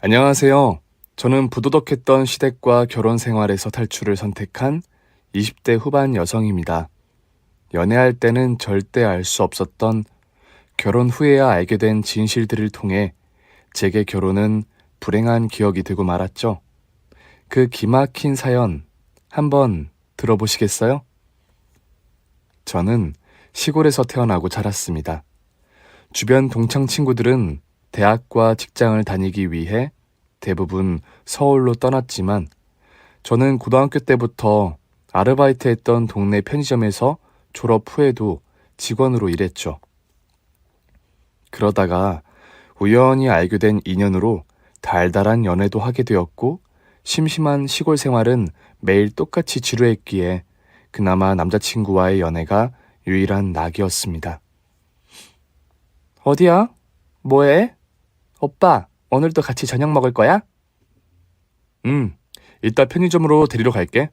안녕하세요. 저는 부도덕했던 시댁과 결혼 생활에서 탈출을 선택한 20대 후반 여성입니다. 연애할 때는 절대 알 수 없었던 결혼 후에야 알게 된 진실들을 통해 제게 결혼은 불행한 기억이 되고 말았죠. 그 기막힌 사연 한번 들어보시겠어요? 저는 시골에서 태어나고 자랐습니다. 주변 동창 친구들은 대학과 직장을 다니기 위해 대부분 서울로 떠났지만 저는 고등학교 때부터 아르바이트했던 동네 편의점에서 졸업 후에도 직원으로 일했죠. 그러다가 우연히 알게 된 인연으로 달달한 연애도 하게 되었고 심심한 시골 생활은 매일 똑같이 지루했기에 그나마 남자친구와의 연애가 유일한 낙이었습니다. 어디야? 뭐해? 오빠, 오늘도 같이 저녁 먹을 거야? 이따 편의점으로 데리러 갈게.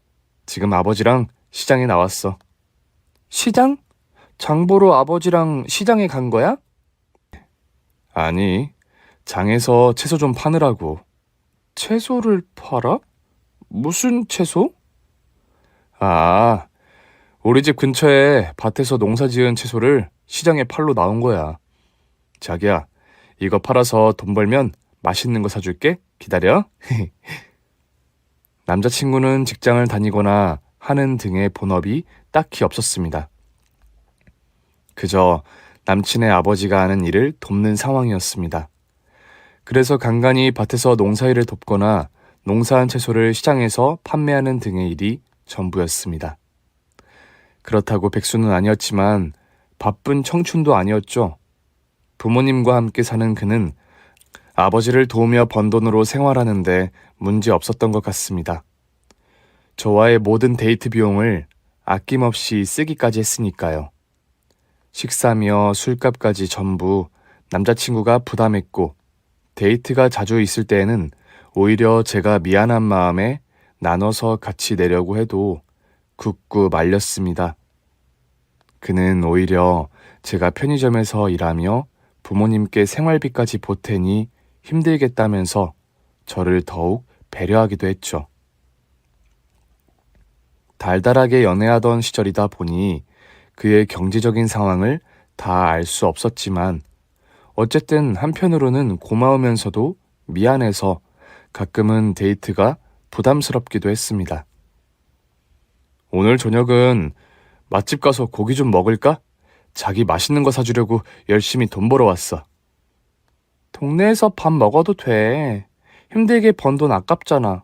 지금 아버지랑 시장에 나왔어. 시장? 장 보러 아버지랑 시장에 간 거야? 아니, 장에서 채소 좀 파느라고. 채소를 팔아? 무슨 채소? 아, 우리 집 근처에 밭에서 농사 지은 채소를 시장에 팔러 나온 거야. 자기야, 이거 팔아서 돈 벌면 맛있는 거 사줄게. 기다려. 남자친구는 직장을 다니거나 하는 등의 본업이 딱히 없었습니다. 그저 남친의 아버지가 하는 일을 돕는 상황이었습니다. 그래서 간간히 밭에서 농사일을 돕거나 농사한 채소를 시장에서 판매하는 등의 일이 전부였습니다. 그렇다고 백수는 아니었지만 바쁜 청춘도 아니었죠. 부모님과 함께 사는 그는 아버지를 도우며 번 돈으로 생활하는데 문제 없었던 것 같습니다. 저와의 모든 데이트 비용을 아낌없이 쓰기까지 했으니까요. 식사며 술값까지 전부 남자친구가 부담했고 데이트가 자주 있을 때에는 오히려 제가 미안한 마음에 나눠서 같이 내려고 해도 굳고 말렸습니다. 그는 오히려 제가 편의점에서 일하며 부모님께 생활비까지 보태니 힘들겠다면서 저를 더욱 배려하기도 했죠. 달달하게 연애하던 시절이다 보니 그의 경제적인 상황을 다 알 수 없었지만 어쨌든 한편으로는 고마우면서도 미안해서 가끔은 데이트가 부담스럽기도 했습니다. 오늘 저녁은 맛집 가서 고기 좀 먹을까? 자기 맛있는 거 사주려고 열심히 돈 벌어 왔어. 동네에서 밥 먹어도 돼. 힘들게 번 돈 아깝잖아.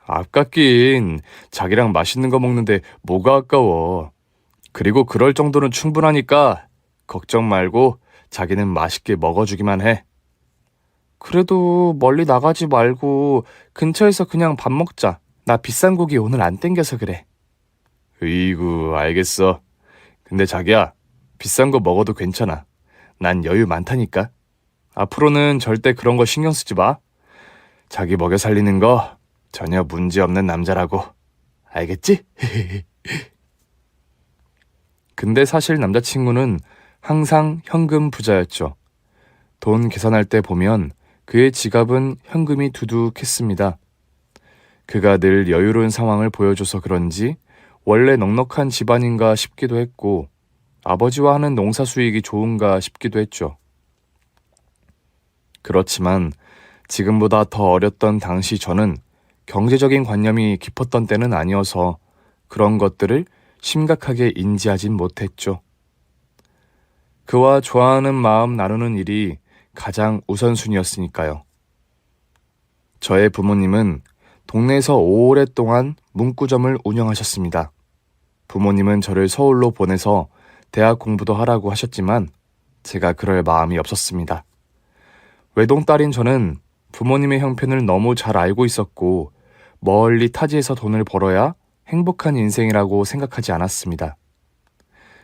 아깝긴 자기랑 맛있는 거 먹는데 뭐가 아까워. 그리고 그럴 정도는 충분하니까 걱정 말고 자기는 맛있게 먹어주기만 해. 그래도 멀리 나가지 말고 근처에서 그냥 밥 먹자. 나 비싼 고기 오늘 안 땡겨서 그래. 으이구, 알겠어. 근데 자기야, 비싼 거 먹어도 괜찮아. 난 여유 많다니까. 앞으로는 절대 그런 거 신경 쓰지 마. 자기 먹여 살리는 거 전혀 문제 없는 남자라고. 알겠지? 근데 사실 남자친구는 항상 현금 부자였죠. 돈 계산할 때 보면 그의 지갑은 현금이 두둑했습니다. 그가 늘 여유로운 상황을 보여줘서 그런지 원래 넉넉한 집안인가 싶기도 했고 아버지와 하는 농사 수익이 좋은가 싶기도 했죠. 그렇지만 지금보다 더 어렸던 당시 저는 경제적인 관념이 깊었던 때는 아니어서 그런 것들을 심각하게 인지하진 못했죠. 그와 좋아하는 마음 나누는 일이 가장 우선순위였으니까요. 저의 부모님은 동네에서 오랫동안 문구점을 운영하셨습니다. 부모님은 저를 서울로 보내서 대학 공부도 하라고 하셨지만 제가 그럴 마음이 없었습니다. 외동딸인 저는 부모님의 형편을 너무 잘 알고 있었고 멀리 타지에서 돈을 벌어야 행복한 인생이라고 생각하지 않았습니다.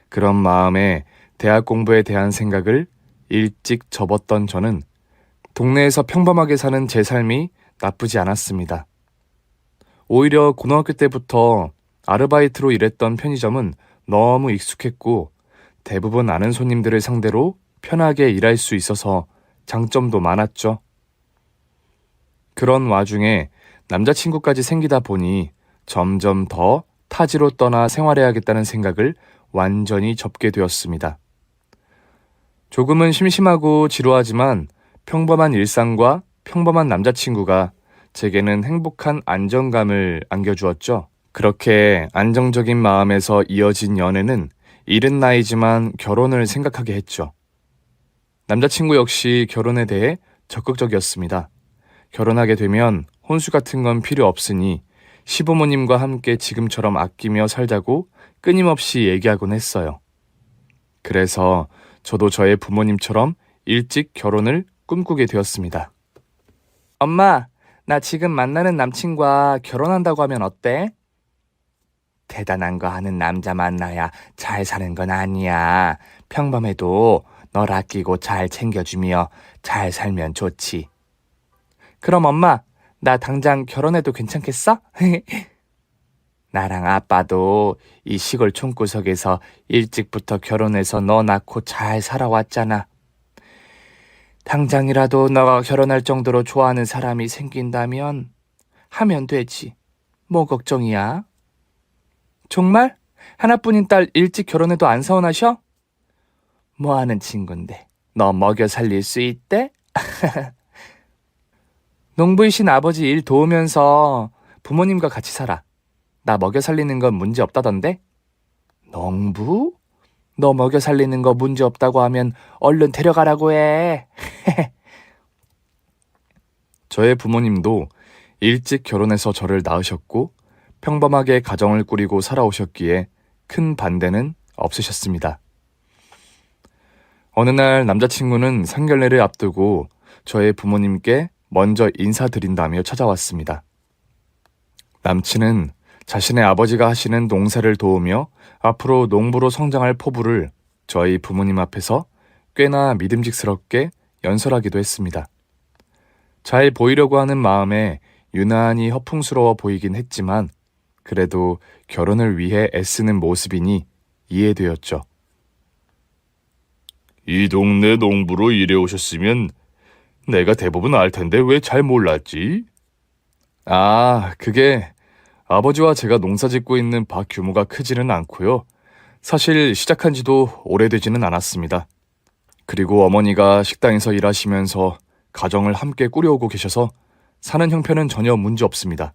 그런 마음에 대학 공부에 대한 생각을 일찍 접었던 저는 동네에서 평범하게 사는 제 삶이 나쁘지 않았습니다. 오히려 고등학교 때부터 아르바이트로 일했던 편의점은 너무 익숙했고 대부분 아는 손님들을 상대로 편하게 일할 수 있어서 장점도 많았죠. 그런 와중에 남자친구까지 생기다 보니 점점 더 타지로 떠나 생활해야겠다는 생각을 완전히 접게 되었습니다. 조금은 심심하고 지루하지만 평범한 일상과 평범한 남자친구가 제게는 행복한 안정감을 안겨주었죠. 그렇게 안정적인 마음에서 이어진 연애는 이른 나이지만 결혼을 생각하게 했죠. 남자친구 역시 결혼에 대해 적극적이었습니다. 결혼하게 되면 혼수 같은 건 필요 없으니 시부모님과 함께 지금처럼 아끼며 살자고 끊임없이 얘기하곤 했어요. 그래서 저도 저의 부모님처럼 일찍 결혼을 꿈꾸게 되었습니다. 엄마, 나 지금 만나는 남친과 결혼한다고 하면 어때? 대단한 거 하는 남자 만나야 잘 사는 건 아니야. 평범해도 널 아끼고 잘 챙겨주며 잘 살면 좋지. 그럼 엄마, 나 당장 결혼해도 괜찮겠어? 나랑 아빠도 이 시골 촌구석에서 일찍부터 결혼해서 너 낳고 잘 살아왔잖아. 당장이라도 너가 결혼할 정도로 좋아하는 사람이 생긴다면 하면 되지. 뭐 걱정이야? 정말? 하나뿐인 딸 일찍 결혼해도 안 서운하셔? 뭐 하는 친구인데 너 먹여 살릴 수 있대? 농부이신 아버지 일 도우면서 부모님과 같이 살아. 나 먹여 살리는 건 문제 없다던데? 농부? 너 먹여 살리는 거 문제 없다고 하면 얼른 데려가라고 해. 저의 부모님도 일찍 결혼해서 저를 낳으셨고 평범하게 가정을 꾸리고 살아오셨기에 큰 반대는 없으셨습니다. 어느 날 남자친구는 상견례를 앞두고 저의 부모님께 먼저 인사드린다며 찾아왔습니다. 남친은 자신의 아버지가 하시는 농사를 도우며 앞으로 농부로 성장할 포부를 저희 부모님 앞에서 꽤나 믿음직스럽게 연설하기도 했습니다. 잘 보이려고 하는 마음에 유난히 허풍스러워 보이긴 했지만 그래도 결혼을 위해 애쓰는 모습이니 이해되었죠. 이 동네 농부로 일해 오셨으면 내가 대부분 알 텐데 왜 잘 몰랐지? 아, 그게 아버지와 제가 농사 짓고 있는 밭 규모가 크지는 않고요. 사실 시작한 지도 오래되지는 않았습니다. 그리고 어머니가 식당에서 일하시면서 가정을 함께 꾸려오고 계셔서 사는 형편은 전혀 문제 없습니다.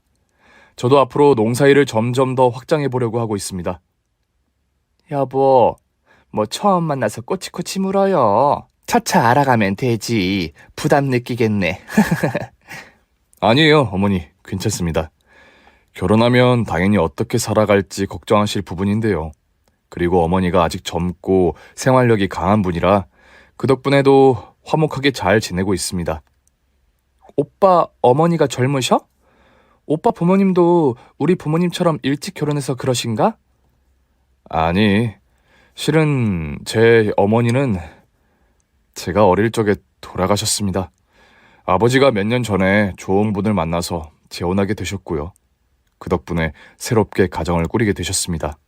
저도 앞으로 농사일을 점점 더 확장해 보려고 하고 있습니다. 여보, 뭐 처음 만나서 꼬치꼬치 물어요. 차차 알아가면 되지. 부담 느끼겠네. 아니에요, 어머니. 괜찮습니다. 결혼하면 당연히 어떻게 살아갈지 걱정하실 부분인데요. 그리고 어머니가 아직 젊고 생활력이 강한 분이라 그 덕분에도 화목하게 잘 지내고 있습니다. 오빠 어머니가 젊으셔? 오빠 부모님도 우리 부모님처럼 일찍 결혼해서 그러신가? 아니, 실은 제 어머니는 제가 어릴 적에 돌아가셨습니다. 아버지가 몇 년 전에 좋은 분을 만나서 재혼하게 되셨고요. 그 덕분에 새롭게 가정을 꾸리게 되셨습니다.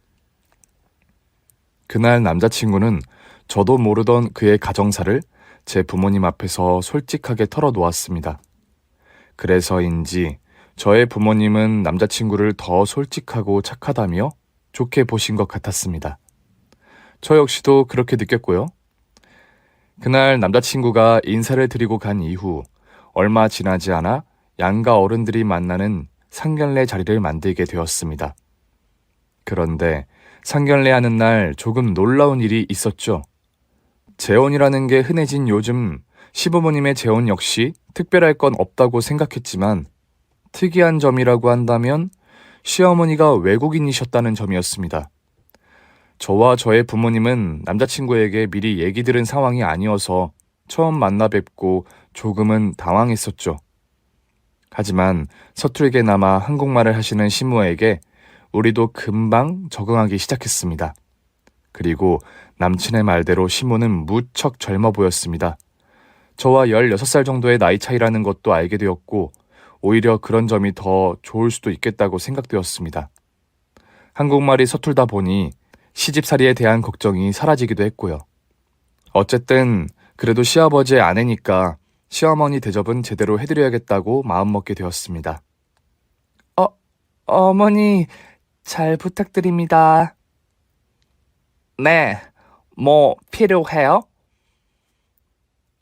그날 남자친구는 저도 모르던 그의 가정사를 제 부모님 앞에서 솔직하게 털어놓았습니다. 그래서인지 저의 부모님은 남자친구를 더 솔직하고 착하다며 좋게 보신 것 같았습니다. 저 역시도 그렇게 느꼈고요. 그날 남자친구가 인사를 드리고 간 이후 얼마 지나지 않아 양가 어른들이 만나는 상견례 자리를 만들게 되었습니다. 그런데 상견례하는 날 조금 놀라운 일이 있었죠. 재혼이라는 게 흔해진 요즘 시부모님의 재혼 역시 특별할 건 없다고 생각했지만 특이한 점이라고 한다면 시어머니가 외국인이셨다는 점이었습니다. 저와 저의 부모님은 남자친구에게 미리 얘기 들은 상황이 아니어서 처음 만나 뵙고 조금은 당황했었죠. 하지만 서툴게나마 한국말을 하시는 시모에게 우리도 금방 적응하기 시작했습니다. 그리고 남친의 말대로 시모는 무척 젊어 보였습니다. 저와 16살 정도의 나이 차이라는 것도 알게 되었고 오히려 그런 점이 더 좋을 수도 있겠다고 생각되었습니다. 한국말이 서툴다 보니 시집살이에 대한 걱정이 사라지기도 했고요. 어쨌든 그래도 시아버지의 아내니까 시어머니 대접은 제대로 해드려야겠다고 마음먹게 되었습니다. 어, 어머니, 잘 부탁드립니다. 네, 뭐 필요해요?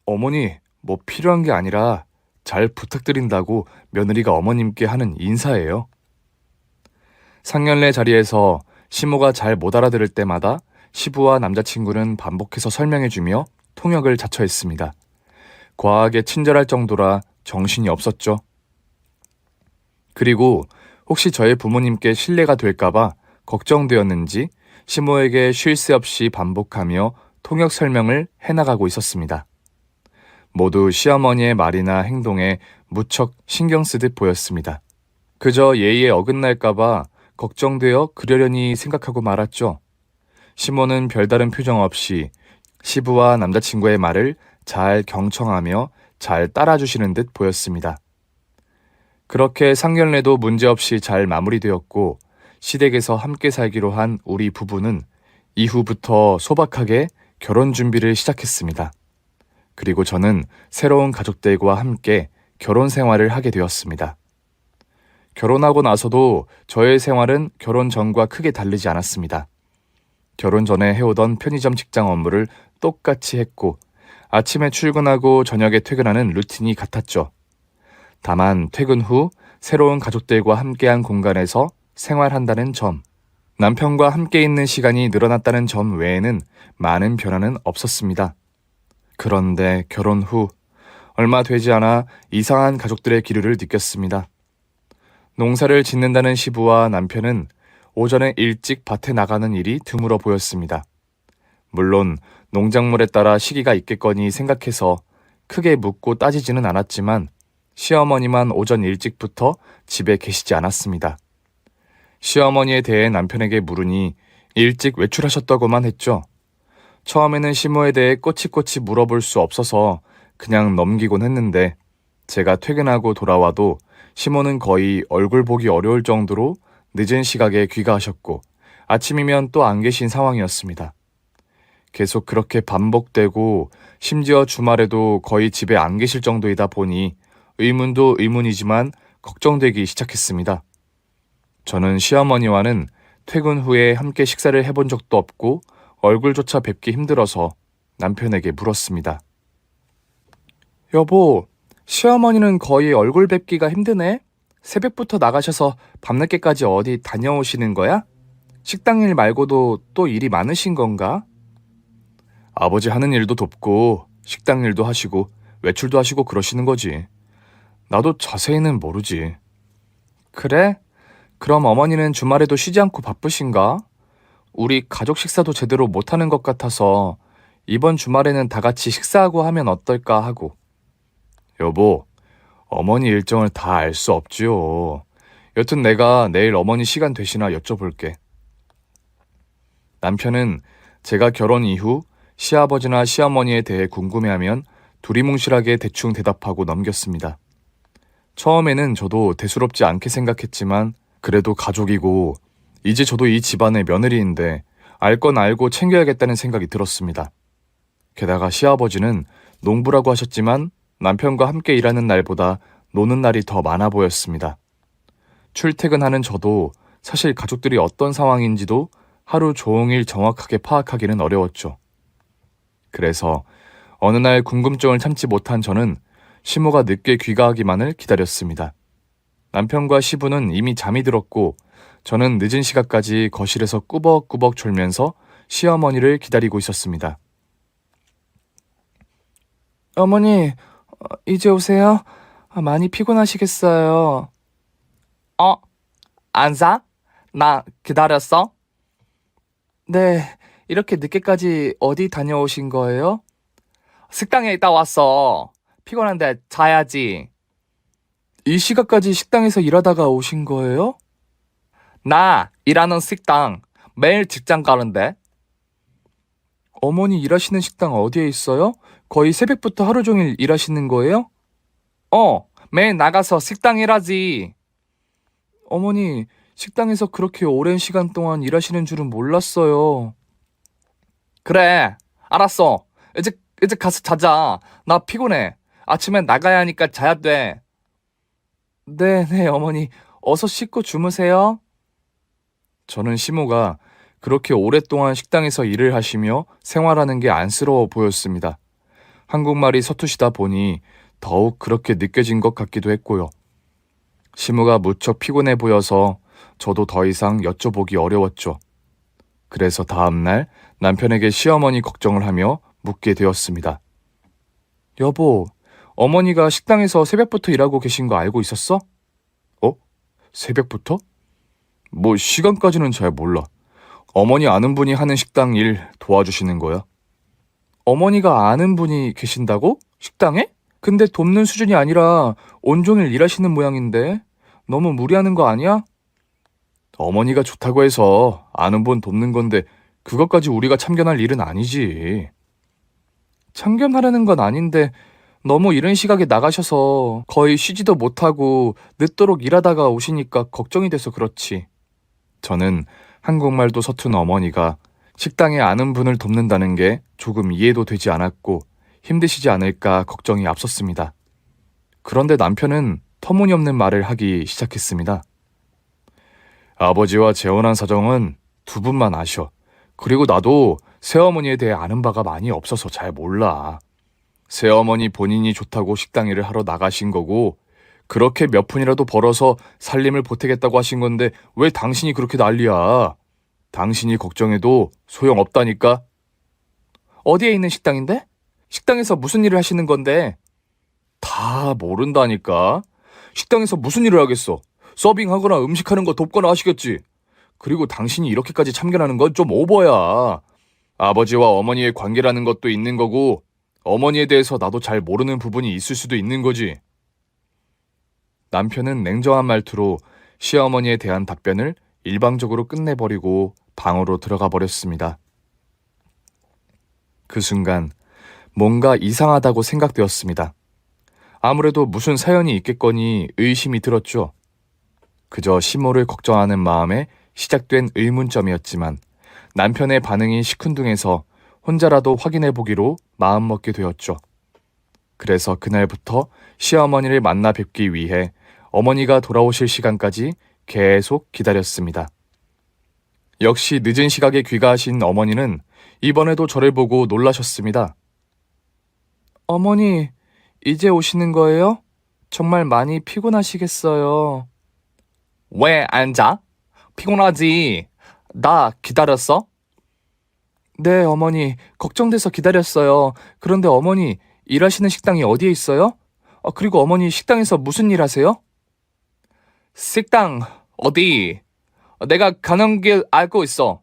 어머니, 뭐 필요한 게 아니라 잘 부탁드린다고 며느리가 어머님께 하는 인사예요. 상견례 자리에서 시모가 잘 못 알아들을 때마다 시부와 남자친구는 반복해서 설명해주며 통역을 자처했습니다. 과하게 친절할 정도라 정신이 없었죠. 그리고 혹시 저의 부모님께 신뢰가 될까봐 걱정되었는지 시모에게 쉴 새 없이 반복하며 통역 설명을 해나가고 있었습니다. 모두 시어머니의 말이나 행동에 무척 신경 쓰듯 보였습니다. 그저 예의에 어긋날까봐 걱정되어 그러려니 생각하고 말았죠. 시모는 별다른 표정 없이 시부와 남자친구의 말을 잘 경청하며 잘 따라주시는 듯 보였습니다. 그렇게 상견례도 문제없이 잘 마무리되었고 시댁에서 함께 살기로 한 우리 부부는 이후부터 소박하게 결혼 준비를 시작했습니다. 그리고 저는 새로운 가족들과 함께 결혼 생활을 하게 되었습니다. 결혼하고 나서도 저의 생활은 결혼 전과 크게 다르지 않았습니다. 결혼 전에 해오던 편의점 직장 업무를 똑같이 했고 아침에 출근하고 저녁에 퇴근하는 루틴이 같았죠. 다만 퇴근 후 새로운 가족들과 함께한 공간에서 생활한다는 점, 남편과 함께 있는 시간이 늘어났다는 점 외에는 많은 변화는 없었습니다. 그런데 결혼 후 얼마 되지 않아 이상한 가족들의 기류를 느꼈습니다. 농사를 짓는다는 시부와 남편은 오전에 일찍 밭에 나가는 일이 드물어 보였습니다. 물론 농작물에 따라 시기가 있겠거니 생각해서 크게 묻고 따지지는 않았지만 시어머니만 오전 일찍부터 집에 계시지 않았습니다. 시어머니에 대해 남편에게 물으니 일찍 외출하셨다고만 했죠. 처음에는 시모에 대해 꼬치꼬치 물어볼 수 없어서 그냥 넘기곤 했는데 제가 퇴근하고 돌아와도 시모는 거의 얼굴 보기 어려울 정도로 늦은 시각에 귀가하셨고 아침이면 또 안 계신 상황이었습니다. 계속 그렇게 반복되고 심지어 주말에도 거의 집에 안 계실 정도이다 보니 의문도 의문이지만 걱정되기 시작했습니다. 저는 시어머니와는 퇴근 후에 함께 식사를 해본 적도 없고 얼굴조차 뵙기 힘들어서 남편에게 물었습니다. 여보, 시어머니는 거의 얼굴 뵙기가 힘드네? 새벽부터 나가셔서 밤늦게까지 어디 다녀오시는 거야? 식당 일 말고도 또 일이 많으신 건가? 아버지 하는 일도 돕고 식당 일도 하시고 외출도 하시고 그러시는 거지. 나도 자세히는 모르지. 그래? 그럼 어머니는 주말에도 쉬지 않고 바쁘신가? 우리 가족 식사도 제대로 못하는 것 같아서 이번 주말에는 다 같이 식사하고 하면 어떨까 하고. 여보, 어머니 일정을 다 알 수 없지요. 여튼 내가 내일 어머니 시간 되시나 여쭤볼게. 남편은 제가 결혼 이후 시아버지나 시어머니에 대해 궁금해하면 두리뭉실하게 대충 대답하고 넘겼습니다. 처음에는 저도 대수롭지 않게 생각했지만 그래도 가족이고 이제 저도 이 집안의 며느리인데 알 건 알고 챙겨야겠다는 생각이 들었습니다. 게다가 시아버지는 농부라고 하셨지만 남편과 함께 일하는 날보다 노는 날이 더 많아 보였습니다. 출퇴근하는 저도 사실 가족들이 어떤 상황인지도 하루 종일 정확하게 파악하기는 어려웠죠. 그래서 어느 날 궁금증을 참지 못한 저는 시모가 늦게 귀가하기만을 기다렸습니다. 남편과 시부는 이미 잠이 들었고 저는 늦은 시각까지 거실에서 꾸벅꾸벅 졸면서 시어머니를 기다리고 있었습니다. 어머니, 이제 오세요? 많이 피곤하시겠어요. 안 사? 나 기다렸어? 네, 이렇게 늦게까지 어디 다녀오신 거예요? 식당에 있다 왔어. 피곤한데 자야지. 이 시간까지 식당에서 일하다가 오신 거예요? 나 일하는 식당 매일 직장 가는데. 어머니 일하시는 식당 어디에 있어요? 거의 새벽부터 하루 종일 일하시는 거예요? 매일 나가서 식당 일하지. 어머니, 식당에서 그렇게 오랜 시간 동안 일하시는 줄은 몰랐어요. 그래, 알았어. 이제 가서 자자. 나 피곤해. 아침엔 나가야 하니까 자야 돼. 네, 어머니. 어서 씻고 주무세요. 저는 시모가 그렇게 오랫동안 식당에서 일을 하시며 생활하는 게 안쓰러워 보였습니다. 한국말이 서투시다 보니 더욱 그렇게 느껴진 것 같기도 했고요. 시모가 무척 피곤해 보여서 저도 더 이상 여쭤보기 어려웠죠. 그래서 다음날 남편에게 시어머니 걱정을 하며 묻게 되었습니다. 여보, 어머니가 식당에서 새벽부터 일하고 계신 거 알고 있었어? 새벽부터? 뭐 시간까지는 잘 몰라. 어머니 아는 분이 하는 식당 일 도와주시는 거야. 어머니가 아는 분이 계신다고? 식당에? 근데 돕는 수준이 아니라 온종일 일하시는 모양인데 너무 무리하는 거 아니야? 어머니가 좋다고 해서 아는 분 돕는 건데 그것까지 우리가 참견할 일은 아니지. 참견하려는 건 아닌데 너무 이른 시각에 나가셔서 거의 쉬지도 못하고 늦도록 일하다가 오시니까 걱정이 돼서 그렇지. 저는 한국말도 서툰 어머니가 식당에 아는 분을 돕는다는 게 조금 이해도 되지 않았고 힘드시지 않을까 걱정이 앞섰습니다. 그런데 남편은 터무니없는 말을 하기 시작했습니다. 아버지와 재혼한 사정은 두 분만 아셔. 그리고 나도 새어머니에 대해 아는 바가 많이 없어서 잘 몰라. 새어머니 본인이 좋다고 식당 일을 하러 나가신 거고 그렇게 몇 푼이라도 벌어서 살림을 보태겠다고 하신 건데 왜 당신이 그렇게 난리야? 당신이 걱정해도 소용없다니까. 어디에 있는 식당인데? 식당에서 무슨 일을 하시는 건데? 다 모른다니까. 식당에서 무슨 일을 하겠어? 서빙하거나 음식하는 거 돕거나 하시겠지. 그리고 당신이 이렇게까지 참견하는 건 좀 오버야. 아버지와 어머니의 관계라는 것도 있는 거고 어머니에 대해서 나도 잘 모르는 부분이 있을 수도 있는 거지. 남편은 냉정한 말투로 시어머니에 대한 답변을 일방적으로 끝내버리고 방으로 들어가 버렸습니다. 그 순간 뭔가 이상하다고 생각되었습니다. 아무래도 무슨 사연이 있겠거니 의심이 들었죠. 그저 시모를 걱정하는 마음에 시작된 의문점이었지만 남편의 반응이 시큰둥해서 혼자라도 확인해 보기로 마음먹게 되었죠. 그래서 그날부터 시어머니를 만나 뵙기 위해 어머니가 돌아오실 시간까지 계속 기다렸습니다. 역시 늦은 시각에 귀가하신 어머니는 이번에도 저를 보고 놀라셨습니다. 어머니, 이제 오시는 거예요? 정말 많이 피곤하시겠어요. 왜 안 자? 피곤하지. 나 기다렸어? 네, 어머니. 걱정돼서 기다렸어요. 그런데 어머니, 일하시는 식당이 어디에 있어요? 그리고 어머니 식당에서 무슨 일 하세요? 식당, 어디? 내가 가는 길 알고 있어.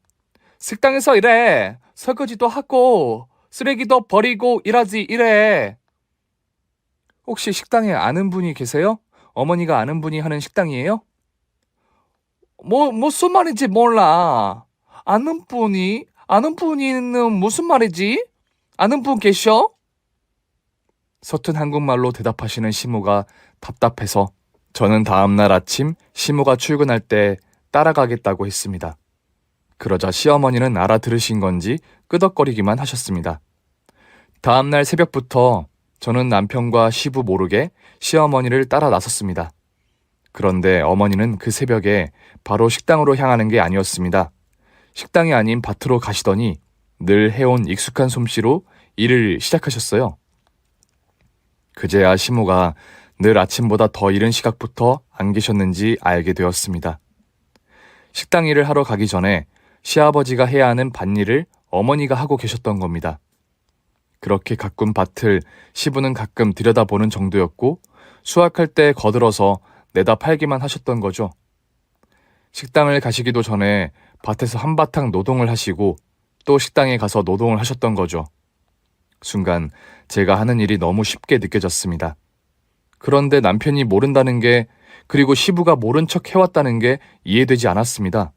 식당에서 일해. 설거지도 하고, 쓰레기도 버리고 일하지, 일해. 혹시 식당에 아는 분이 계세요? 어머니가 아는 분이 하는 식당이에요? 무슨 말인지 몰라. 아는 분이는 무슨 말이지? 아는 분 계셔? 서툰 한국말로 대답하시는 시모가 답답해서 저는 다음날 아침 시모가 출근할 때 따라가겠다고 했습니다. 그러자 시어머니는 알아들으신 건지 끄덕거리기만 하셨습니다. 다음날 새벽부터 저는 남편과 시부 모르게 시어머니를 따라 나섰습니다. 그런데 어머니는 그 새벽에 바로 식당으로 향하는 게 아니었습니다. 식당이 아닌 밭으로 가시더니 늘 해온 익숙한 솜씨로 일을 시작하셨어요. 그제야 시모가 늘 아침보다 더 이른 시각부터 안 계셨는지 알게 되었습니다. 식당 일을 하러 가기 전에 시아버지가 해야 하는 밭일을 어머니가 하고 계셨던 겁니다. 그렇게 가꾼 밭을 시부는 가끔 들여다보는 정도였고 수확할 때 거들어서 내다 팔기만 하셨던 거죠. 식당을 가시기도 전에 밭에서 한바탕 노동을 하시고 또 식당에 가서 노동을 하셨던 거죠. 순간 제가 하는 일이 너무 쉽게 느껴졌습니다. 그런데 남편이 모른다는 게 그리고 시부가 모른 척 해왔다는 게 이해되지 않았습니다.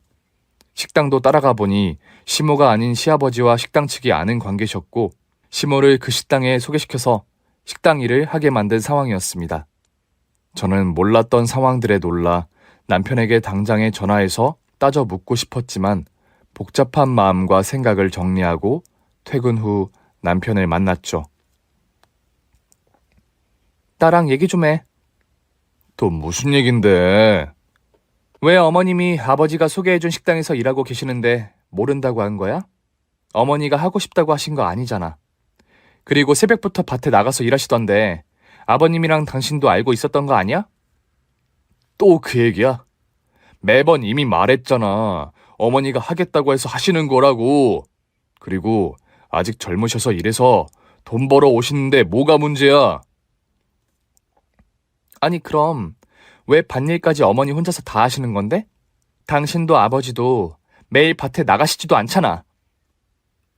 식당도 따라가 보니 시모가 아닌 시아버지와 식당 측이 아는 관계셨고 시모를 그 식당에 소개시켜서 식당 일을 하게 만든 상황이었습니다. 저는 몰랐던 상황들에 놀라 남편에게 당장에 전화해서 따져 묻고 싶었지만 복잡한 마음과 생각을 정리하고 퇴근 후 남편을 만났죠. 나랑 얘기 좀 해. 또 무슨 얘긴데? 왜 어머님이 아버지가 소개해준 식당에서 일하고 계시는데 모른다고 한 거야? 어머니가 하고 싶다고 하신 거 아니잖아. 그리고 새벽부터 밭에 나가서 일하시던데 아버님이랑 당신도 알고 있었던 거 아니야? 또 그 얘기야? 매번 이미 말했잖아. 어머니가 하겠다고 해서 하시는 거라고. 그리고 아직 젊으셔서 일해서 돈 벌어 오시는데 뭐가 문제야? 아니 그럼 왜 밭일까지 어머니 혼자서 다 하시는 건데? 당신도 아버지도 매일 밭에 나가시지도 않잖아.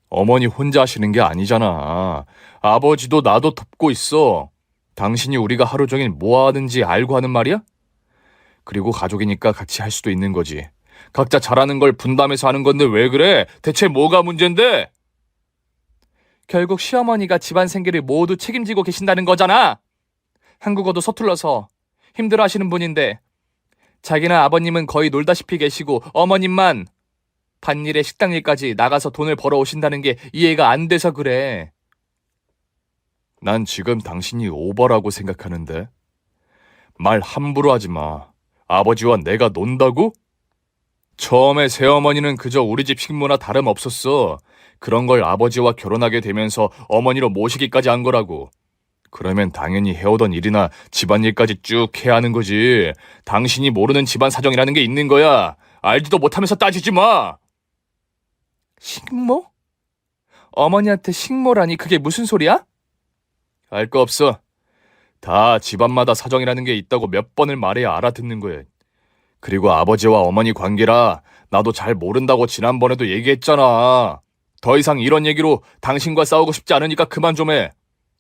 어머니 혼자 하시는 게 아니잖아. 아버지도 나도 돕고 있어. 당신이 우리가 하루 종일 뭐 하는지 알고 하는 말이야? 그리고 가족이니까 같이 할 수도 있는 거지. 각자 잘하는 걸 분담해서 하는 건데 왜 그래? 대체 뭐가 문제인데? 결국 시어머니가 집안 생계를 모두 책임지고 계신다는 거잖아. 한국어도 서툴러서 힘들어 하시는 분인데 자기나 아버님은 거의 놀다시피 계시고 어머님만 밭일에 식당 일까지 나가서 돈을 벌어 오신다는 게 이해가 안 돼서 그래. 난 지금 당신이 오버라고 생각하는데. 말 함부로 하지 마. 아버지와 내가 논다고? 처음에 새어머니는 그저 우리 집 식모나 다름없었어. 그런 걸 아버지와 결혼하게 되면서 어머니로 모시기까지 한 거라고. 그러면 당연히 해오던 일이나 집안일까지 쭉 해야 하는 거지. 당신이 모르는 집안 사정이라는 게 있는 거야. 알지도 못하면서 따지지 마. 식모? 어머니한테 식모라니 그게 무슨 소리야? 알 거 없어. 다 집안마다 사정이라는 게 있다고 몇 번을 말해야 알아듣는 거야. 그리고 아버지와 어머니 관계라 나도 잘 모른다고 지난번에도 얘기했잖아. 더 이상 이런 얘기로 당신과 싸우고 싶지 않으니까 그만 좀 해.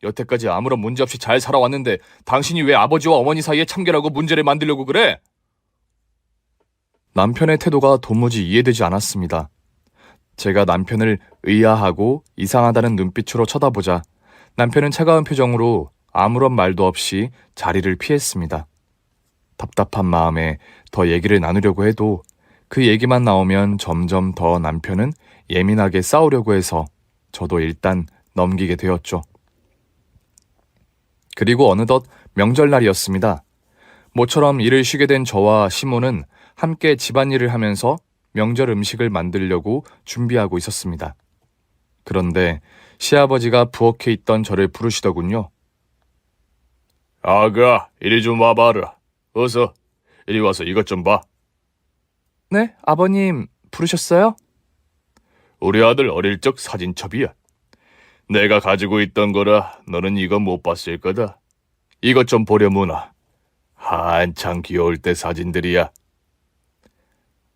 여태까지 아무런 문제 없이 잘 살아왔는데 당신이 왜 아버지와 어머니 사이에 참견하고 문제를 만들려고 그래? 남편의 태도가 도무지 이해되지 않았습니다. 제가 남편을 의아하고 이상하다는 눈빛으로 쳐다보자 남편은 차가운 표정으로 아무런 말도 없이 자리를 피했습니다. 답답한 마음에 더 얘기를 나누려고 해도 그 얘기만 나오면 점점 더 남편은 예민하게 싸우려고 해서 저도 일단 넘기게 되었죠. 그리고 어느덧 명절날이었습니다. 모처럼 일을 쉬게 된 저와 시모는 함께 집안일을 하면서 명절 음식을 만들려고 준비하고 있었습니다. 그런데 시아버지가 부엌에 있던 저를 부르시더군요. 아가, 이리 좀 와봐라. 어서, 이리 와서 이것 좀 봐. 네, 아버님, 부르셨어요? 우리 아들 어릴 적 사진첩이야. 내가 가지고 있던 거라 너는 이거 못 봤을 거다. 이것 좀 보려무나. 한창 귀여울 때 사진들이야.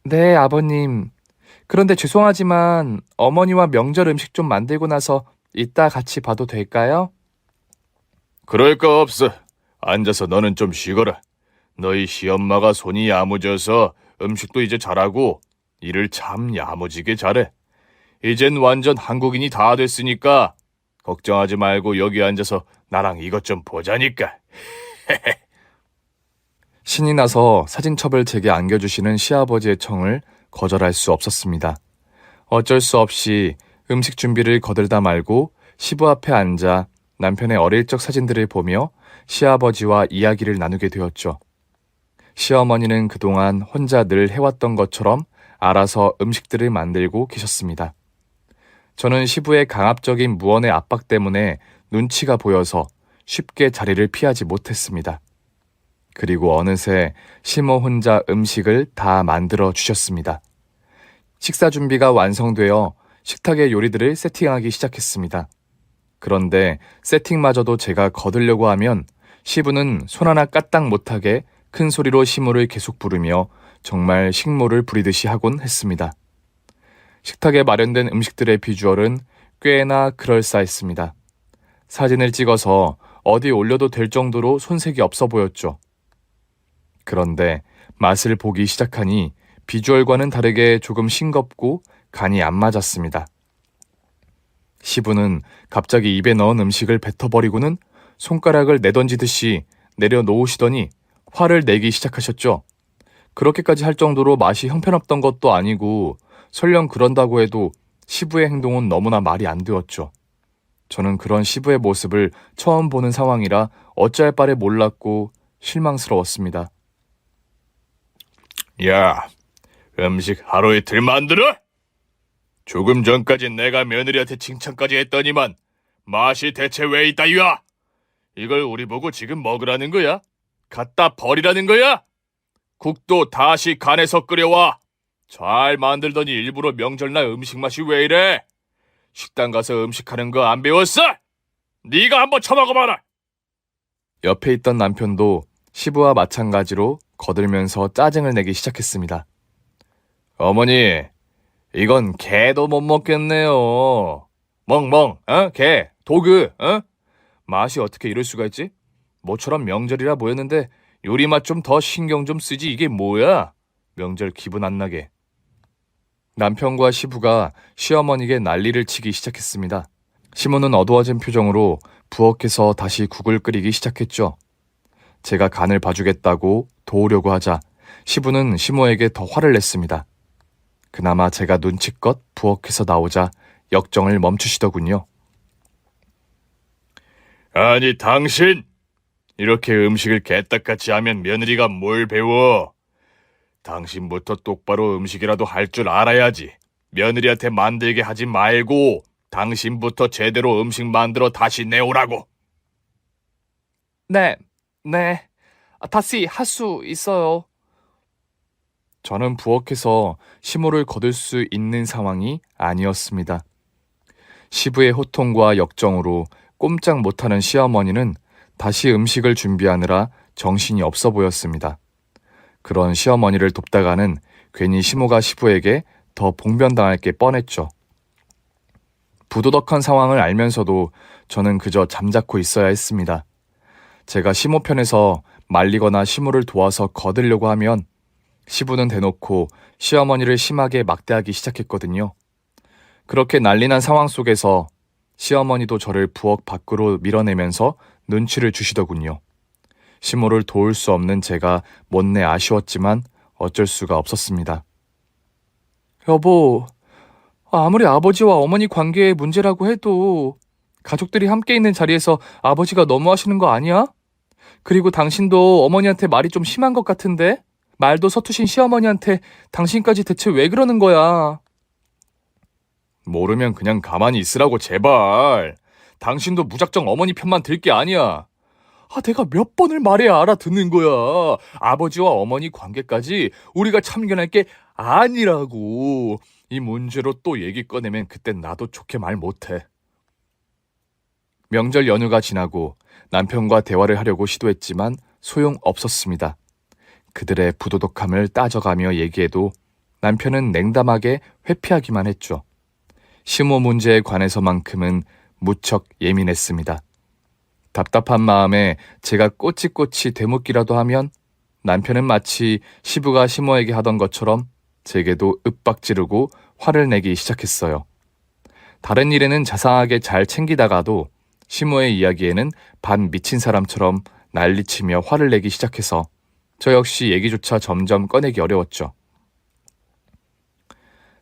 네, 아버님. 그런데 죄송하지만 어머니와 명절 음식 좀 만들고 나서 이따 같이 봐도 될까요? 그럴 거 없어. 앉아서 너는 좀 쉬거라. 너희 시엄마가 손이 야무져서 음식도 이제 잘하고 일을 참 야무지게 잘해. 이젠 완전 한국인이 다 됐으니까 걱정하지 말고 여기 앉아서 나랑 이것 좀 보자니까. 신이 나서 사진첩을 제게 안겨주시는 시아버지의 청을 거절할 수 없었습니다. 어쩔 수 없이 음식 준비를 거들다 말고 시부 앞에 앉아 남편의 어릴 적 사진들을 보며 시아버지와 이야기를 나누게 되었죠. 시어머니는 그동안 혼자 늘 해왔던 것처럼 알아서 음식들을 만들고 계셨습니다. 저는 시부의 강압적인 무언의 압박 때문에 눈치가 보여서 쉽게 자리를 피하지 못했습니다. 그리고 어느새 시모 혼자 음식을 다 만들어 주셨습니다. 식사 준비가 완성되어 식탁의 요리들을 세팅하기 시작했습니다. 그런데 세팅마저도 제가 거들려고 하면 시부는 손 하나 까딱 못하게 큰 소리로 시모를 계속 부르며 정말 식모를 부리듯이 하곤 했습니다. 식탁에 마련된 음식들의 비주얼은 꽤나 그럴싸했습니다. 사진을 찍어서 어디 올려도 될 정도로 손색이 없어 보였죠. 그런데 맛을 보기 시작하니 비주얼과는 다르게 조금 싱겁고 간이 안 맞았습니다. 시부는 갑자기 입에 넣은 음식을 뱉어버리고는 손가락을 내던지듯이 내려놓으시더니 화를 내기 시작하셨죠. 그렇게까지 할 정도로 맛이 형편없던 것도 아니고 설령 그런다고 해도 시부의 행동은 너무나 말이 안 되었죠. 저는 그런 시부의 모습을 처음 보는 상황이라 어찌할 바를 몰랐고 실망스러웠습니다. 야, 음식 하루 이틀 만들어? 조금 전까지 내가 며느리한테 칭찬까지 했더니만 맛이 대체 왜 있다유야? 이걸 우리 보고 지금 먹으라는 거야? 갖다 버리라는 거야? 국도 다시 간에서 끓여와. 잘 만들더니 일부러 명절날 음식 맛이 왜 이래? 식당 가서 음식하는 거 안 배웠어? 네가 한번 처먹어봐라. 옆에 있던 남편도 시부와 마찬가지로 거들면서 짜증을 내기 시작했습니다. 어머니, 이건 개도 못 먹겠네요. 멍멍, 개, 도그, 맛이 어떻게 이럴 수가 있지? 모처럼 명절이라 보였는데 요리 맛 좀 더 신경 좀 쓰지 이게 뭐야? 명절 기분 안 나게. 남편과 시부가 시어머니에게 난리를 치기 시작했습니다. 시모는 어두워진 표정으로 부엌에서 다시 국을 끓이기 시작했죠. 제가 간을 봐주겠다고 도우려고 하자 시부는 시모에게 더 화를 냈습니다. 그나마 제가 눈치껏 부엌에서 나오자 역정을 멈추시더군요. 아니 당신! 이렇게 음식을 개떡같이 하면 며느리가 뭘 배워? 당신부터 똑바로 음식이라도 할 줄 알아야지. 며느리한테 만들게 하지 말고 당신부터 제대로 음식 만들어 다시 내오라고. 네, 다시 할 수 있어요. 저는 부엌에서 시모를 거둘 수 있는 상황이 아니었습니다. 시부의 호통과 역정으로 꼼짝 못하는 시어머니는 다시 음식을 준비하느라 정신이 없어 보였습니다. 그런 시어머니를 돕다가는 괜히 시모가 시부에게 더 봉변당할 게 뻔했죠. 부도덕한 상황을 알면서도 저는 그저 잠자코 있어야 했습니다. 제가 시모 편에서 말리거나 시모를 도와서 거들려고 하면 시부는 대놓고 시어머니를 심하게 막대하기 시작했거든요. 그렇게 난리난 상황 속에서 시어머니도 저를 부엌 밖으로 밀어내면서 눈치를 주시더군요. 시모를 도울 수 없는 제가 못내 아쉬웠지만 어쩔 수가 없었습니다. 여보, 아무리 아버지와 어머니 관계의 문제라고 해도 가족들이 함께 있는 자리에서 아버지가 너무하시는 거 아니야? 그리고 당신도 어머니한테 말이 좀 심한 것 같은데? 말도 서투신 시어머니한테 당신까지 대체 왜 그러는 거야? 모르면 그냥 가만히 있으라고 제발. 당신도 무작정 어머니 편만 들 게 아니야. 내가 몇 번을 말해야 알아듣는 거야. 아버지와 어머니 관계까지 우리가 참견할 게 아니라고. 이 문제로 또 얘기 꺼내면 그땐 나도 좋게 말 못해. 명절 연휴가 지나고 남편과 대화를 하려고 시도했지만 소용없었습니다. 그들의 부도덕함을 따져가며 얘기해도 남편은 냉담하게 회피하기만 했죠. 시모 문제에 관해서만큼은 무척 예민했습니다. 답답한 마음에 제가 꼬치꼬치 되묻기라도 하면 남편은 마치 시부가 시모에게 하던 것처럼 제게도 윽박지르고 화를 내기 시작했어요. 다른 일에는 자상하게 잘 챙기다가도 시모의 이야기에는 반 미친 사람처럼 난리치며 화를 내기 시작해서 저 역시 얘기조차 점점 꺼내기 어려웠죠.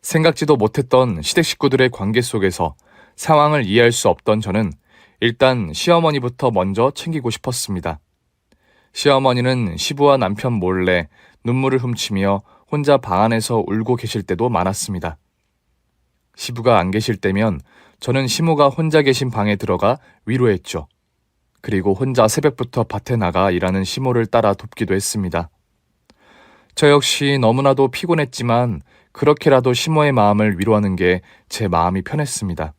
생각지도 못했던 시댁 식구들의 관계 속에서 상황을 이해할 수 없던 저는 일단 시어머니부터 먼저 챙기고 싶었습니다. 시어머니는 시부와 남편 몰래 눈물을 훔치며 혼자 방 안에서 울고 계실 때도 많았습니다. 시부가 안 계실 때면 저는 시모가 혼자 계신 방에 들어가 위로했죠. 그리고 혼자 새벽부터 밭에 나가 일하는 시모를 따라 돕기도 했습니다. 저 역시 너무나도 피곤했지만 그렇게라도 시모의 마음을 위로하는 게 제 마음이 편했습니다.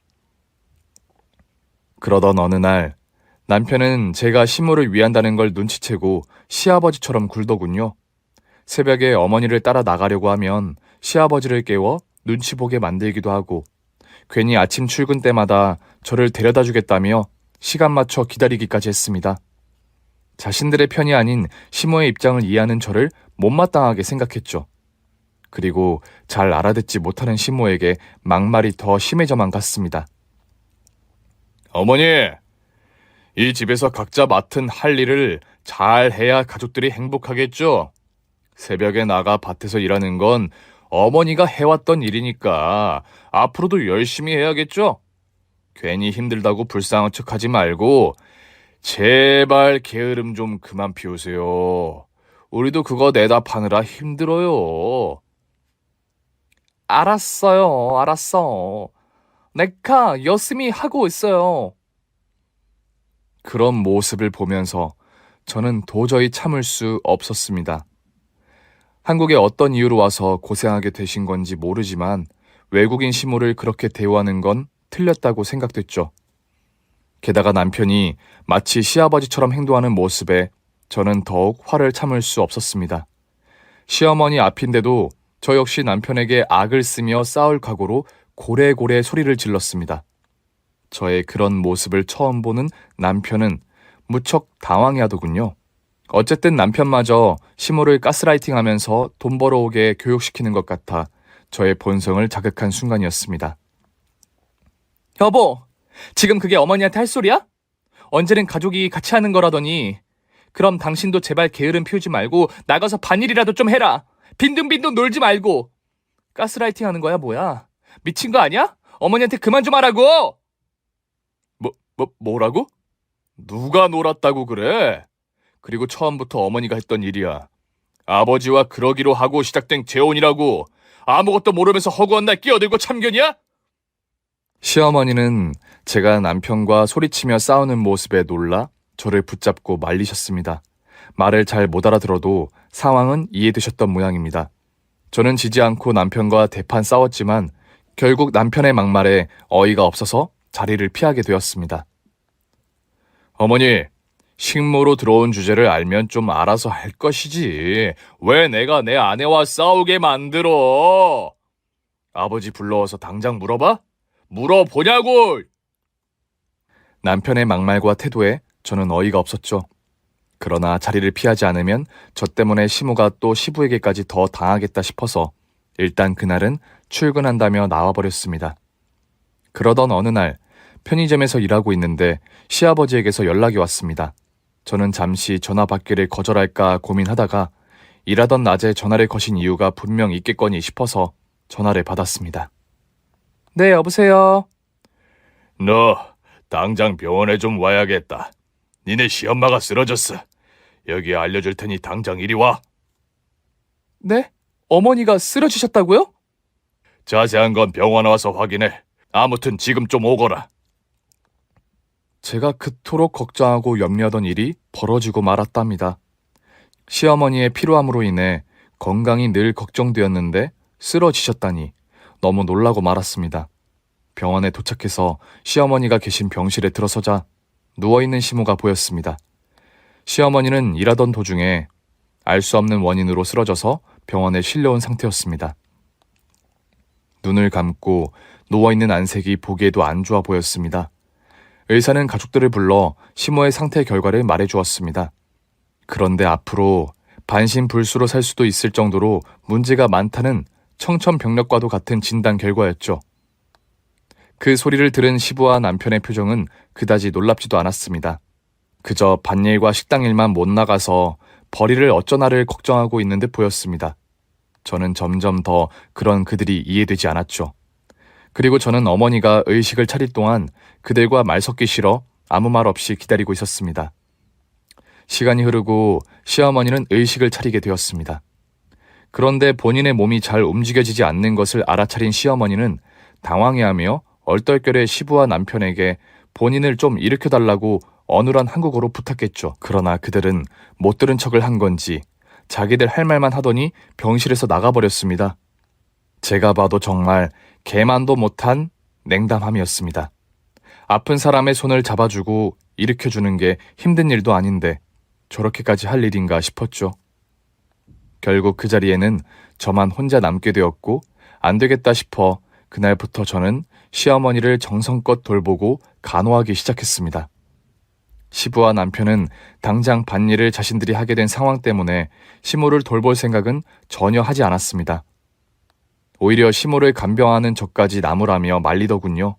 그러던 어느 날 남편은 제가 시모를 위한다는 걸 눈치채고 시아버지처럼 굴더군요. 새벽에 어머니를 따라 나가려고 하면 시아버지를 깨워 눈치 보게 만들기도 하고 괜히 아침 출근 때마다 저를 데려다 주겠다며 시간 맞춰 기다리기까지 했습니다. 자신들의 편이 아닌 시모의 입장을 이해하는 저를 못마땅하게 생각했죠. 그리고 잘 알아듣지 못하는 시모에게 막말이 더 심해져만 갔습니다. 어머니, 이 집에서 각자 맡은 할 일을 잘 해야 가족들이 행복하겠죠? 새벽에 나가 밭에서 일하는 건 어머니가 해왔던 일이니까 앞으로도 열심히 해야겠죠? 괜히 힘들다고 불쌍한 척하지 말고 제발 게으름 좀 그만 피우세요. 우리도 그거 내다 파느라 힘들어요. 알았어요, 알았어. 내가 열심히 하고 있어요. 그런 모습을 보면서 저는 도저히 참을 수 없었습니다. 한국에 어떤 이유로 와서 고생하게 되신 건지 모르지만 외국인 시모를 그렇게 대우하는 건 틀렸다고 생각됐죠. 게다가 남편이 마치 시아버지처럼 행동하는 모습에 저는 더욱 화를 참을 수 없었습니다. 시어머니 앞인데도 저 역시 남편에게 악을 쓰며 싸울 각오로 고래고래 소리를 질렀습니다. 저의 그런 모습을 처음 보는 남편은 무척 당황해하더군요. 어쨌든 남편마저 시모를 가스라이팅하면서 돈 벌어오게 교육시키는 것 같아 저의 본성을 자극한 순간이었습니다. 여보, 지금 그게 어머니한테 할 소리야? 언제는 가족이 같이 하는 거라더니. 그럼 당신도 제발 게으름 피우지 말고 나가서 반일이라도 좀 해라. 빈둥빈둥 놀지 말고. 가스라이팅 하는 거야 뭐야? 미친 거 아니야? 어머니한테 그만 좀 하라고! 뭐라고? 누가 놀았다고 그래? 그리고 처음부터 어머니가 했던 일이야. 아버지와 그러기로 하고 시작된 재혼이라고. 아무것도 모르면서 허구한 날 끼어들고 참견이야? 시어머니는 제가 남편과 소리치며 싸우는 모습에 놀라 저를 붙잡고 말리셨습니다. 말을 잘 못 알아들어도 상황은 이해되셨던 모양입니다. 저는 지지 않고 남편과 대판 싸웠지만 결국 남편의 막말에 어이가 없어서 자리를 피하게 되었습니다. 어머니, 식모로 들어온 주제를 알면 좀 알아서 할 것이지. 왜 내가 내 아내와 싸우게 만들어? 아버지 불러와서 당장 물어봐? 물어보냐고! 남편의 막말과 태도에 저는 어이가 없었죠. 그러나 자리를 피하지 않으면 저 때문에 시모가 또 시부에게까지 더 당하겠다 싶어서 일단 그날은 출근한다며 나와버렸습니다. 그러던 어느 날 편의점에서 일하고 있는데 시아버지에게서 연락이 왔습니다. 저는 잠시 전화 받기를 거절할까 고민하다가 일하던 낮에 전화를 거신 이유가 분명 있겠거니 싶어서 전화를 받았습니다. 네, 여보세요? 너 당장 병원에 좀 와야겠다. 니네 시엄마가 쓰러졌어. 여기 알려줄 테니 당장 이리 와. 네? 어머니가 쓰러지셨다고요? 자세한 건 병원 와서 확인해. 아무튼 지금 좀 오거라. 제가 그토록 걱정하고 염려하던 일이 벌어지고 말았답니다. 시어머니의 피로함으로 인해 건강이 늘 걱정되었는데 쓰러지셨다니 너무 놀라고 말았습니다. 병원에 도착해서 시어머니가 계신 병실에 들어서자 누워있는 시모가 보였습니다. 시어머니는 일하던 도중에 알 수 없는 원인으로 쓰러져서 병원에 실려온 상태였습니다. 눈을 감고 누워있는 안색이 보기에도 안 좋아 보였습니다. 의사는 가족들을 불러 시모의 상태 결과를 말해주었습니다. 그런데 앞으로 반신불수로 살 수도 있을 정도로 문제가 많다는 청천벽력과도 같은 진단 결과였죠. 그 소리를 들은 시부와 남편의 표정은 그다지 놀랍지도 않았습니다. 그저 밭일과 식당일만 못 나가서 벌이를 어쩌나를 걱정하고 있는 듯 보였습니다. 저는 점점 더 그런 그들이 이해되지 않았죠. 그리고 저는 어머니가 의식을 차릴 동안 그들과 말 섞기 싫어 아무 말 없이 기다리고 있었습니다. 시간이 흐르고 시어머니는 의식을 차리게 되었습니다. 그런데 본인의 몸이 잘 움직여지지 않는 것을 알아차린 시어머니는 당황해하며 얼떨결에 시부와 남편에게 본인을 좀 일으켜달라고 어눌한 한국어로 부탁했죠. 그러나 그들은 못 들은 척을 한 건지 자기들 할 말만 하더니 병실에서 나가버렸습니다. 제가 봐도 정말 개만도 못한 냉담함이었습니다. 아픈 사람의 손을 잡아주고 일으켜주는 게 힘든 일도 아닌데 저렇게까지 할 일인가 싶었죠. 결국 그 자리에는 저만 혼자 남게 되었고 안 되겠다 싶어 그날부터 저는 시어머니를 정성껏 돌보고 간호하기 시작했습니다. 시부와 남편은 당장 밭일을 자신들이 하게 된 상황 때문에 시모를 돌볼 생각은 전혀 하지 않았습니다. 오히려 시모를 간병하는 저까지 나무라며 말리더군요.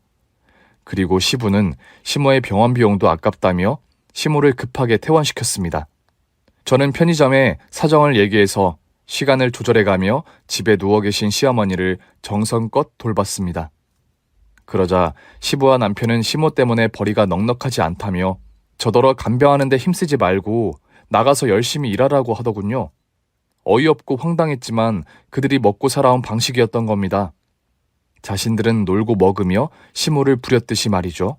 그리고 시부는 시모의 병원 비용도 아깝다며 시모를 급하게 퇴원시켰습니다. 저는 편의점에 사정을 얘기해서 시간을 조절해가며 집에 누워 계신 시어머니를 정성껏 돌봤습니다. 그러자 시부와 남편은 시모 때문에 벌이가 넉넉하지 않다며 저더러 간병하는데 힘쓰지 말고 나가서 열심히 일하라고 하더군요. 어이없고 황당했지만 그들이 먹고 살아온 방식이었던 겁니다. 자신들은 놀고 먹으며 시모를 부렸듯이 말이죠.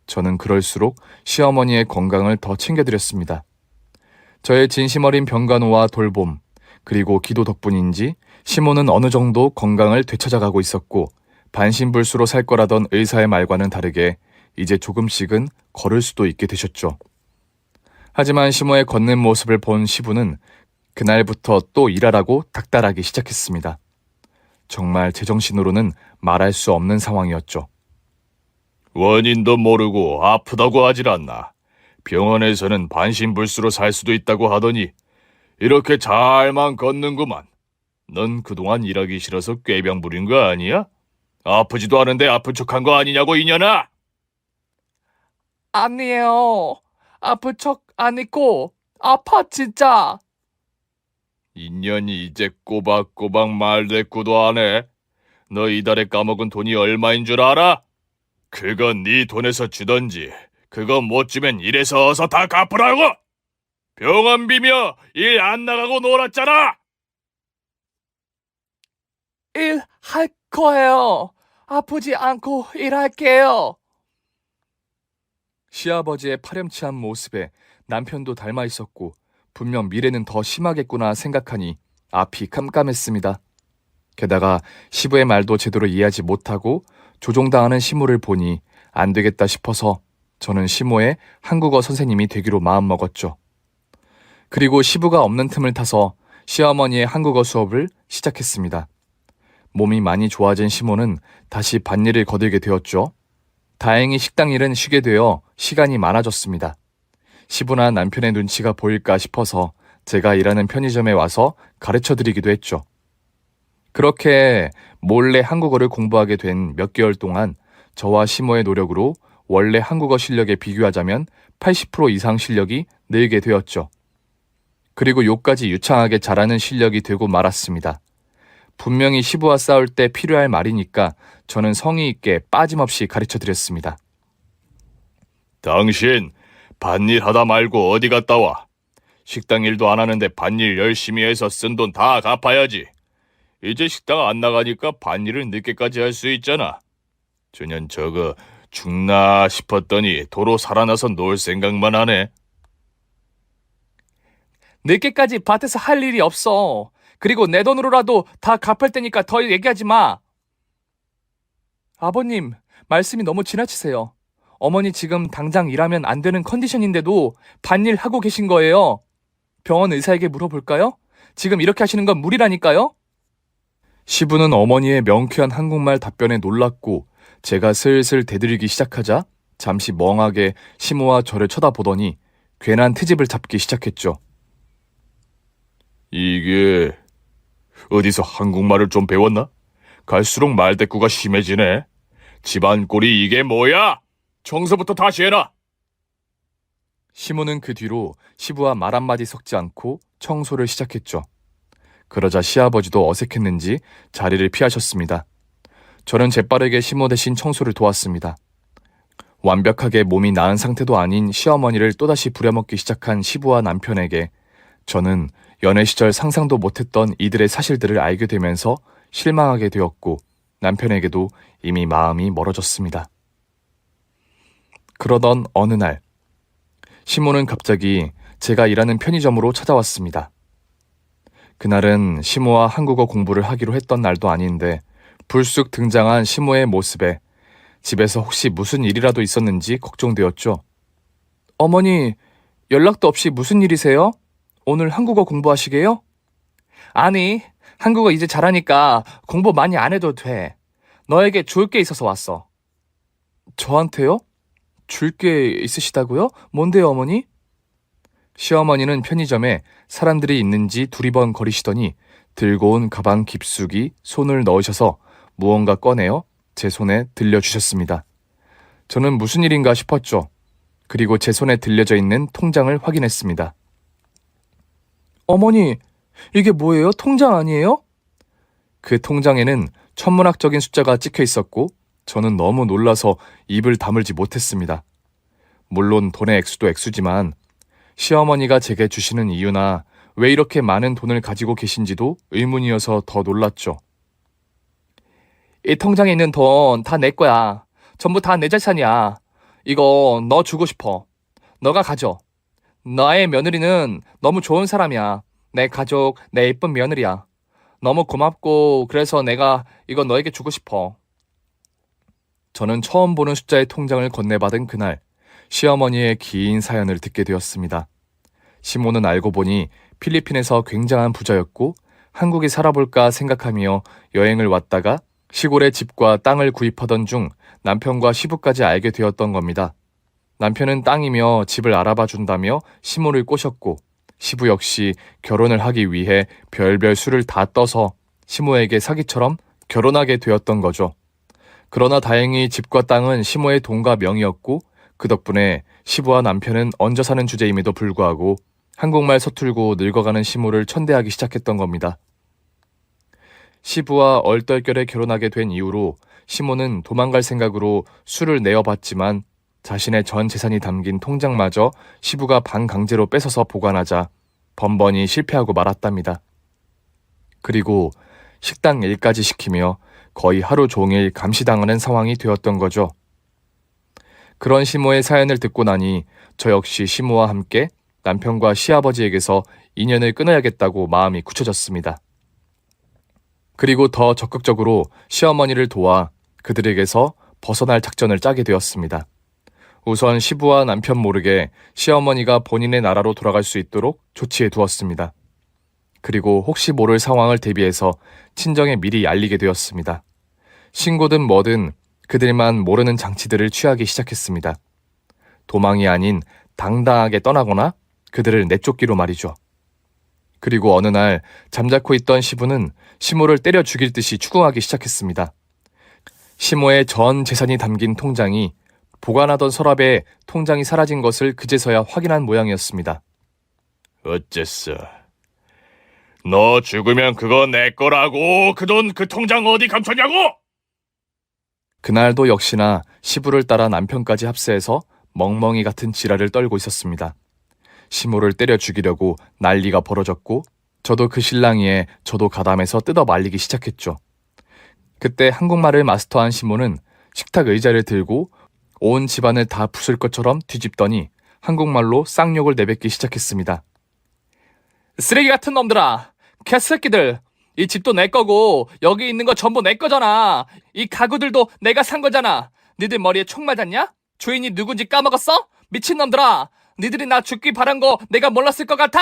저는 그럴수록 시어머니의 건강을 더 챙겨드렸습니다. 저의 진심 어린 병간호와 돌봄, 그리고 기도 덕분인지 시모는 어느 정도 건강을 되찾아가고 있었고 반신불수로 살 거라던 의사의 말과는 다르게 이제 조금씩은 걸을 수도 있게 되셨죠. 하지만 시모의 걷는 모습을 본 시부는 그날부터 또 일하라고 닥달하기 시작했습니다. 정말 제정신으로는 말할 수 없는 상황이었죠. 원인도 모르고 아프다고 하질 않나. 병원에서는 반신불수로 살 수도 있다고 하더니 이렇게 잘만 걷는구만. 넌 그동안 일하기 싫어서 꾀병 부린 거 아니야? 아프지도 않은데 아픈 척한 거 아니냐고 이년아! 아니에요. 아픈 척 아니고 아파 진짜. 인연이 이제 꼬박꼬박 말대꾸도 안 해. 너 이달에 까먹은 돈이 얼마인 줄 알아? 그건 네 돈에서 주던지 그거 못 주면 일에서 어서 다 갚으라고! 병원 비며 일 안 나가고 놀았잖아! 일할 거예요. 아프지 않고 일할게요. 시아버지의 파렴치한 모습에 남편도 닮아 있었고 분명 미래는 더 심하겠구나 생각하니 앞이 깜깜했습니다. 게다가 시부의 말도 제대로 이해하지 못하고 조종당하는 시모를 보니 안 되겠다 싶어서 저는 시모의 한국어 선생님이 되기로 마음먹었죠. 그리고 시부가 없는 틈을 타서 시어머니의 한국어 수업을 시작했습니다. 몸이 많이 좋아진 시모는 다시 밭일을 거들게 되었죠. 다행히 식당 일은 쉬게 되어 시간이 많아졌습니다. 시부나 남편의 눈치가 보일까 싶어서 제가 일하는 편의점에 와서 가르쳐드리기도 했죠. 그렇게 몰래 한국어를 공부하게 된 몇 개월 동안 저와 시모의 노력으로 원래 한국어 실력에 비교하자면 80% 이상 실력이 늘게 되었죠. 그리고 요까지 유창하게 잘하는 실력이 되고 말았습니다. 분명히 시부와 싸울 때 필요할 말이니까 저는 성의 있게 빠짐없이 가르쳐드렸습니다. 당신 밭일 하다 말고 어디 갔다 와. 식당 일도 안 하는데 밭일 열심히 해서 쓴 돈 다 갚아야지. 이제 식당 안 나가니까 밭일을 늦게까지 할 수 있잖아. 저년 저거 죽나 싶었더니 도로 살아나서 놀 생각만 하네. 늦게까지 밭에서 할 일이 없어. 그리고 내 돈으로라도 다 갚을 테니까 더 얘기하지 마. 아버님, 말씀이 너무 지나치세요. 어머니 지금 당장 일하면 안 되는 컨디션인데도 밭일 하고 계신 거예요. 병원 의사에게 물어볼까요? 지금 이렇게 하시는 건 무리라니까요? 시부는 어머니의 명쾌한 한국말 답변에 놀랐고 제가 슬슬 대들기 시작하자 잠시 멍하게 시모와 저를 쳐다보더니 괜한 트집을 잡기 시작했죠. 이게 어디서 한국말을 좀 배웠나? 갈수록 말대꾸가 심해지네. 집안 꼴이 이게 뭐야? 청소부터 다시 해라. 시모는 그 뒤로 시부와 말 한마디 섞지 않고 청소를 시작했죠. 그러자 시아버지도 어색했는지 자리를 피하셨습니다. 저는 재빠르게 시모 대신 청소를 도왔습니다. 완벽하게 몸이 나은 상태도 아닌 시어머니를 또다시 부려먹기 시작한 시부와 남편에게 저는 연애 시절 상상도 못했던 이들의 사실들을 알게 되면서 실망하게 되었고 남편에게도 이미 마음이 멀어졌습니다. 그러던 어느 날 시모는 갑자기 제가 일하는 편의점으로 찾아왔습니다. 그날은 시모와 한국어 공부를 하기로 했던 날도 아닌데 불쑥 등장한 시모의 모습에 집에서 혹시 무슨 일이라도 있었는지 걱정되었죠. 어머니, 연락도 없이 무슨 일이세요? 오늘 한국어 공부하시게요? 아니, 한국어 이제 잘하니까 공부 많이 안 해도 돼. 너에게 줄 게 있어서 왔어. 저한테요? 줄 게 있으시다고요? 뭔데요, 어머니? 시어머니는 편의점에 사람들이 있는지 두리번 거리시더니 들고 온 가방 깊숙이 손을 넣으셔서 무언가 꺼내어 제 손에 들려주셨습니다. 저는 무슨 일인가 싶었죠. 그리고 제 손에 들려져 있는 통장을 확인했습니다. 어머니, 이게 뭐예요? 통장 아니에요? 그 통장에는 천문학적인 숫자가 찍혀 있었고 저는 너무 놀라서 입을 다물지 못했습니다. 물론 돈의 액수도 액수지만 시어머니가 제게 주시는 이유나 왜 이렇게 많은 돈을 가지고 계신지도 의문이어서 더 놀랐죠. 이 통장에 있는 돈 다 내 거야. 전부 다 내 재산이야. 이거 너 주고 싶어. 너가 가져. 나의 며느리는 너무 좋은 사람이야. 내 가족, 내 예쁜 며느리야. 너무 고맙고 그래서 내가 이거 너에게 주고 싶어. 저는 처음 보는 숫자의 통장을 건네받은 그날 시어머니의 긴 사연을 듣게 되었습니다. 시모는 알고 보니 필리핀에서 굉장한 부자였고 한국에 살아볼까 생각하며 여행을 왔다가 시골에 집과 땅을 구입하던 중 남편과 시부까지 알게 되었던 겁니다. 남편은 땅이며 집을 알아봐 준다며 시모를 꼬셨고 시부 역시 결혼을 하기 위해 별별 수를 다 떠서 시모에게 사기처럼 결혼하게 되었던 거죠. 그러나 다행히 집과 땅은 시모의 돈과 명의였고 그 덕분에 시부와 남편은 얹어 사는 주제임에도 불구하고 한국말 서툴고 늙어가는 시모를 천대하기 시작했던 겁니다. 시부와 얼떨결에 결혼하게 된 이후로 시모는 도망갈 생각으로 술을 내어봤지만 자신의 전 재산이 담긴 통장마저 시부가 반강제로 뺏어서 보관하자 번번이 실패하고 말았답니다. 그리고 식당 일까지 시키며 거의 하루 종일 감시당하는 상황이 되었던 거죠. 그런 시모의 사연을 듣고 나니 저 역시 시모와 함께 남편과 시아버지에게서 인연을 끊어야겠다고 마음이 굳혀졌습니다. 그리고 더 적극적으로 시어머니를 도와 그들에게서 벗어날 작전을 짜게 되었습니다. 우선 시부와 남편 모르게 시어머니가 본인의 나라로 돌아갈 수 있도록 조치해 두었습니다. 그리고 혹시 모를 상황을 대비해서 친정에 미리 알리게 되었습니다. 신고든 뭐든 그들만 모르는 장치들을 취하기 시작했습니다. 도망이 아닌 당당하게 떠나거나 그들을 내쫓기로 말이죠. 그리고 어느 날 잠자코 있던 시부는 시모를 때려 죽일 듯이 추궁하기 시작했습니다. 시모의 전 재산이 담긴 통장이 보관하던 서랍에 통장이 사라진 것을 그제서야 확인한 모양이었습니다. 어째서? 너 죽으면 그거 내 거라고. 그 돈 그 통장 어디 감췄냐고? 그날도 역시나 시부를 따라 남편까지 합세해서 멍멍이 같은 지랄을 떨고 있었습니다. 시모를 때려 죽이려고 난리가 벌어졌고 저도 그 실랑이에 저도 가담해서 뜯어 말리기 시작했죠. 그때 한국말을 마스터한 시모는 식탁 의자를 들고 온 집안을 다 부술 것처럼 뒤집더니 한국말로 쌍욕을 내뱉기 시작했습니다. 쓰레기 같은 놈들아! 개새끼들! 이 집도 내 거고 여기 있는 거 전부 내 거잖아. 이 가구들도 내가 산 거잖아. 니들 머리에 총 맞았냐? 주인이 누군지 까먹었어? 미친놈들아! 니들이 나 죽기 바란 거 내가 몰랐을 것 같아?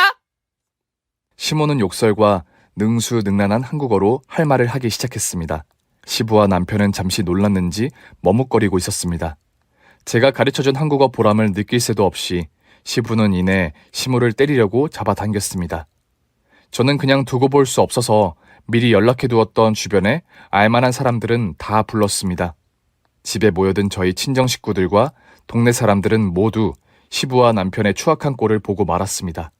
시모는 욕설과 능수능란한 한국어로 할 말을 하기 시작했습니다. 시부와 남편은 잠시 놀랐는지 머뭇거리고 있었습니다. 제가 가르쳐준 한국어 보람을 느낄 새도 없이 시부는 이내 시모를 때리려고 잡아당겼습니다. 저는 그냥 두고 볼 수 없어서 미리 연락해두었던 주변에 알만한 사람들은 다 불렀습니다. 집에 모여든 저희 친정 식구들과 동네 사람들은 모두 시부와 남편의 추악한 꼴을 보고 말았습니다.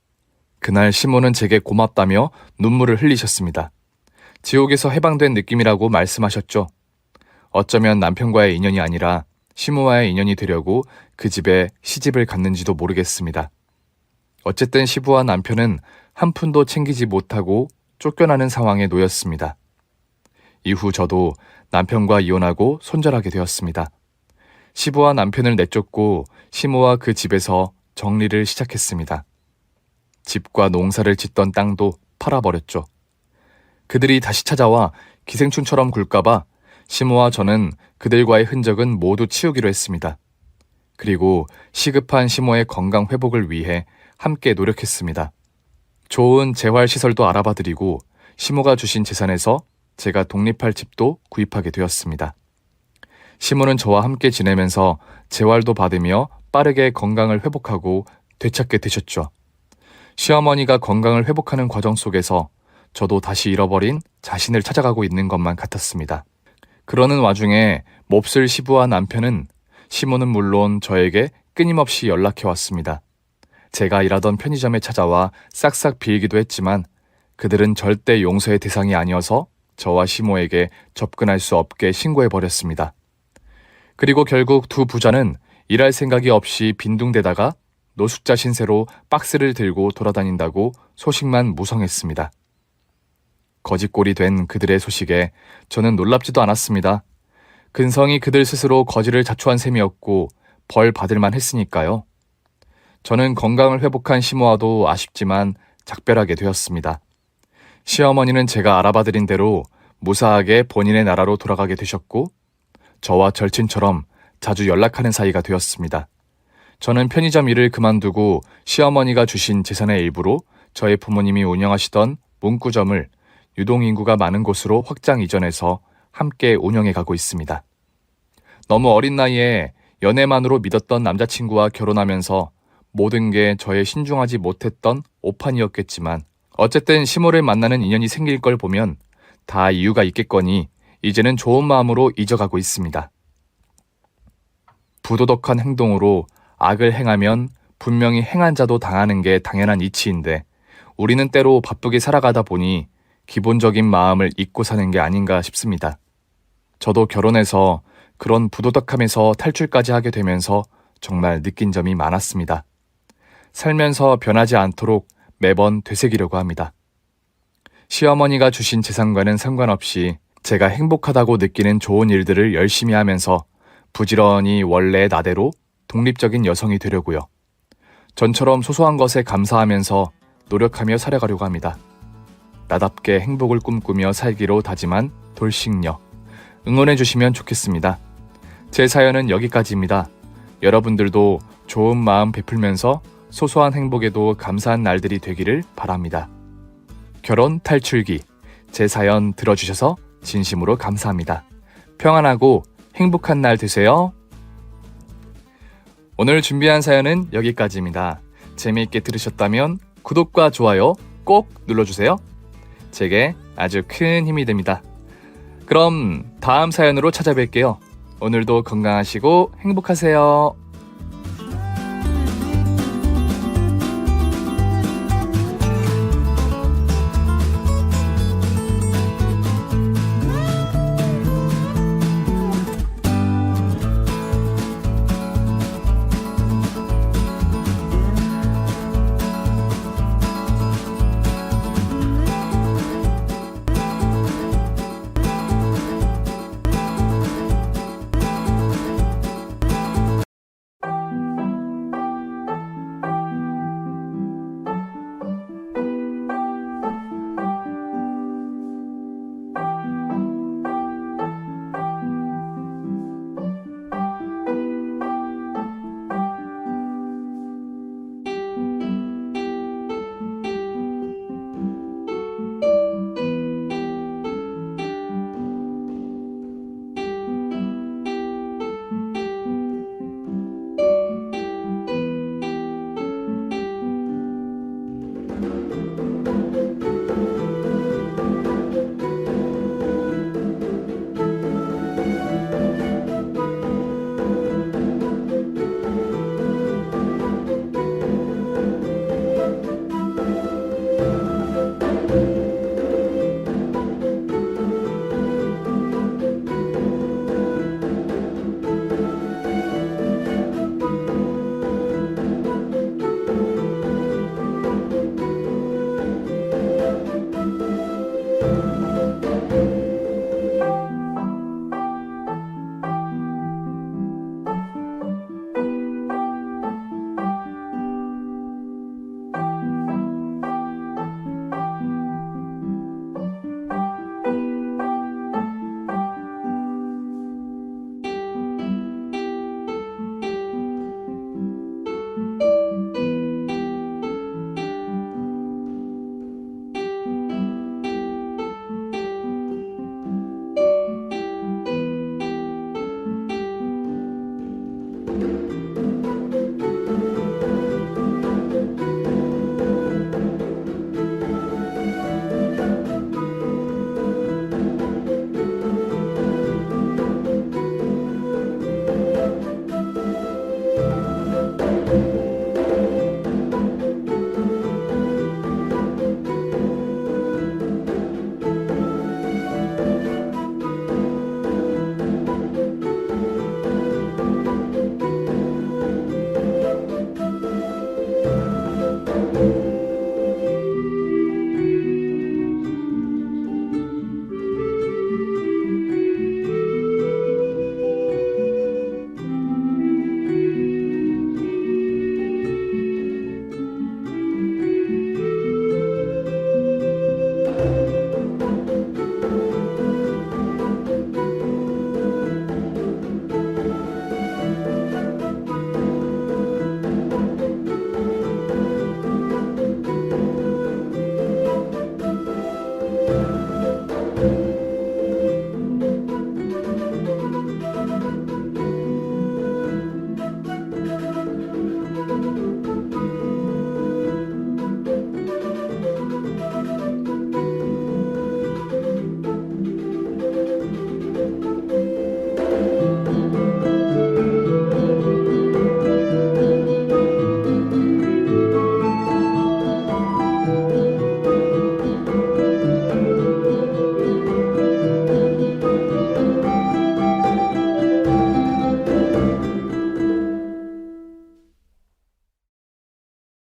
그날 시모는 제게 고맙다며 눈물을 흘리셨습니다. 지옥에서 해방된 느낌이라고 말씀하셨죠. 어쩌면 남편과의 인연이 아니라 시모와의 인연이 되려고 그 집에 시집을 갔는지도 모르겠습니다. 어쨌든 시부와 남편은 한 푼도 챙기지 못하고 쫓겨나는 상황에 놓였습니다. 이후 저도 남편과 이혼하고 손절하게 되었습니다. 시부와 남편을 내쫓고 시모와 그 집에서 정리를 시작했습니다. 집과 농사를 짓던 땅도 팔아버렸죠. 그들이 다시 찾아와 기생충처럼 굴까봐 시모와 저는 그들과의 흔적은 모두 치우기로 했습니다. 그리고 시급한 시모의 건강 회복을 위해 함께 노력했습니다. 좋은 재활시설도 알아봐드리고 시모가 주신 재산에서 제가 독립할 집도 구입하게 되었습니다. 시모는 저와 함께 지내면서 재활도 받으며 빠르게 건강을 회복하고 되찾게 되셨죠. 시어머니가 건강을 회복하는 과정 속에서 저도 다시 잃어버린 자신을 찾아가고 있는 것만 같았습니다. 그러는 와중에 몹쓸 시부와 남편은 시모는 물론 저에게 끊임없이 연락해왔습니다. 제가 일하던 편의점에 찾아와 싹싹 빌기도 했지만 그들은 절대 용서의 대상이 아니어서 저와 시모에게 접근할 수 없게 신고해버렸습니다. 그리고 결국 두 부자는 일할 생각이 없이 빈둥대다가 노숙자 신세로 박스를 들고 돌아다닌다고 소식만 무성했습니다. 거지꼴이 된 그들의 소식에 저는 놀랍지도 않았습니다. 근성이 그들 스스로 거지를 자초한 셈이었고 벌 받을만 했으니까요. 저는 건강을 회복한 시모아도 아쉽지만 작별하게 되었습니다. 시어머니는 제가 알아봐드린 대로 무사하게 본인의 나라로 돌아가게 되셨고 저와 절친처럼 자주 연락하는 사이가 되었습니다. 저는 편의점 일을 그만두고 시어머니가 주신 재산의 일부로 저의 부모님이 운영하시던 문구점을 유동인구가 많은 곳으로 확장 이전해서 함께 운영해 가고 있습니다. 너무 어린 나이에 연애만으로 믿었던 남자친구와 결혼하면서 모든 게 저의 신중하지 못했던 오판이었겠지만 어쨌든 시모를 만나는 인연이 생길 걸 보면 다 이유가 있겠거니 이제는 좋은 마음으로 잊어가고 있습니다. 부도덕한 행동으로 악을 행하면 분명히 행한 자도 당하는 게 당연한 이치인데 우리는 때로 바쁘게 살아가다 보니 기본적인 마음을 잊고 사는 게 아닌가 싶습니다. 저도 결혼해서 그런 부도덕함에서 탈출까지 하게 되면서 정말 느낀 점이 많았습니다. 살면서 변하지 않도록 매번 되새기려고 합니다. 시어머니가 주신 재산과는 상관없이 제가 행복하다고 느끼는 좋은 일들을 열심히 하면서 부지런히 원래 나대로 독립적인 여성이 되려고요. 전처럼 소소한 것에 감사하면서 노력하며 살아가려고 합니다. 나답게 행복을 꿈꾸며 살기로 다짐한 돌싱녀. 응원해 주시면 좋겠습니다. 제 사연은 여기까지입니다. 여러분들도 좋은 마음 베풀면서 소소한 행복에도 감사한 날들이 되기를 바랍니다. 결혼 탈출기. 제 사연 들어주셔서 진심으로 감사합니다. 평안하고 행복한 날 되세요. 오늘 준비한 사연은 여기까지입니다. 재미있게 들으셨다면 구독과 좋아요 꼭 눌러주세요. 제게 아주 큰 힘이 됩니다. 그럼 다음 사연으로 찾아뵐게요. 오늘도 건강하시고 행복하세요.